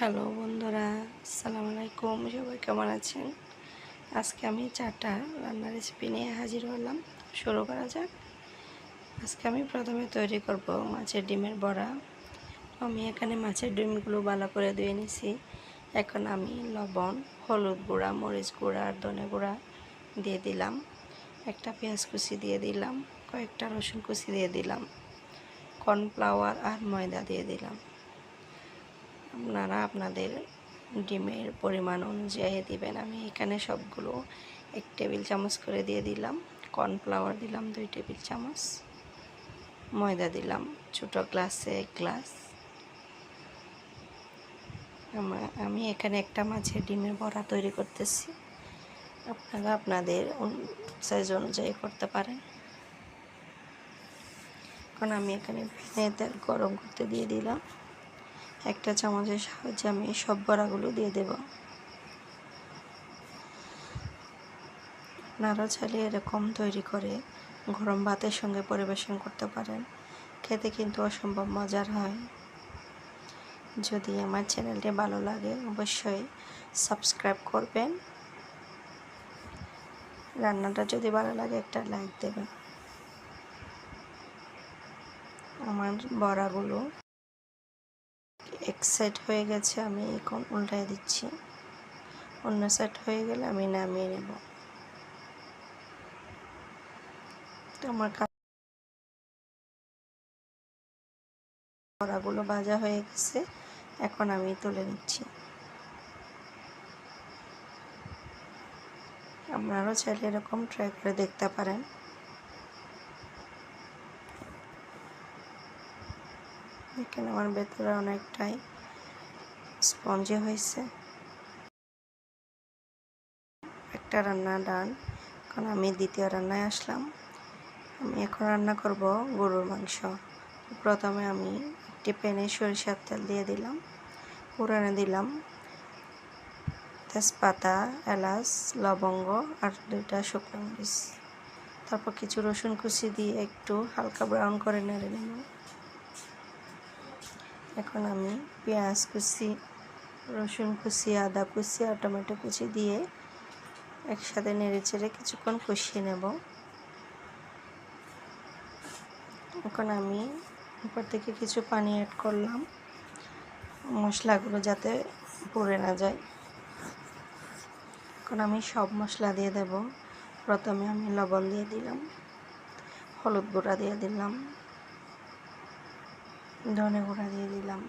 Hello বন্ধুরা, আসসালামু আলাইকুম। সবাই কেমন আছেন? আজকে আমি 4টা রান্নার রেসিপি নিয়ে হাজির হলাম। শুরু করা যাক। আজকে আমি প্রথমে তৈরি করব মাছের ডিমের বড়া। আমি এখানে মাছের ডিমগুলো ভালো করে ধুয়ে নিছি। এখন আমি লবণ, হলুদ গুঁড়া, মরিচ গুঁড়া আর ধনে গুঁড়া দিয়ে দিলাম। একটা পেঁয়াজ কুচি দিয়ে দিলাম, কয়েকটা রসুন কুচি দিয়ে দিলাম, কর্নফ্লাওয়ার আর ময়দা দিয়ে দিলাম। আপনারা আপনাদের ডিমের পরিমাণ অনুযায়ী দিবেন। আমি এখানে সবগুলো 1 টেবিল চামচ করে দিয়ে দিলাম। কর্নফ্লাওয়ার দিলাম 2 টেবিল চামচ, ময়দা দিলাম ছোটো গ্লাসে 1 গ্লাস। আমি এখানে একটা মাছের ডিমের বড়া তৈরি করতেছি, আপনারা আপনাদের সাইজ অনুযায়ী করতে পারেন। এখন আমি এখানে প্যানে তেল গরম করতে দিয়ে দিলাম। একটা চামচের সাহায্যে আমি সব বড়াগুলো দিয়ে দেব। আপনারা চাইলে এরকম তৈরি করে গরম ভাতের সঙ্গে পরিবেশন করতে পারেন। খেতে কিন্তু অসম্ভব মজার হয়। যদি আমার চ্যানেলটি ভালো লাগে অবশ্যই সাবস্ক্রাইব করবেন। রান্নাটা যদি ভালো লাগে একটা লাইক দেবেন। আমার বড়াগুলো এক সাইড হয়ে গেছে, আমি এখন উল্টায় দিচ্ছি। অন্য সাইড হয়ে গেলে আমি নামিয়ে নেব। তো আমার বড়াগুলো ভাজা হয়ে গেছে, এখন আমি তুলে নিচ্ছি। আপনারাও চাইলে এরকম ট্রাই করে দেখতে পারেন। দেখেন আমার ভেতরে অনেকটাই স্পঞ্জি হয়েছে। একটা রান্না ডান। এখন আমি দ্বিতীয় রান্নায় আসলাম। আমি এখন রান্না করব গরুর মাংস। প্রথমে আমি একটি প্যানে সরিষার তেল দিয়ে দিলাম, ফোড়নে দিলাম তেজপাতা, এলাচ, লবঙ্গ আর 2টা শুকনো মরিচ। তারপর কিছু রসুন কুচি দিয়ে একটু হালকা ব্রাউন করে নেড়ে নেব। এখন আমি পেঁয়াজ কুচি, রসুন কুচি, আদা কুচি আর টমেটো কুচি দিয়ে একসাথে নেড়ে চেড়ে কিছুক্ষণ কষিয়ে নেব। এখন আমি উপর থেকে কিছু পানি অ্যাড করলাম, মশলাগুলো যাতে পুড়ে না যায়। এখন আমি সব মশলা দিয়ে দেব। প্রথমে আমি লবণ দিয়ে দিলাম, হলুদ গুঁড়া দিয়ে দিলাম, ধনে গুঁড়া দিয়ে দিলাম,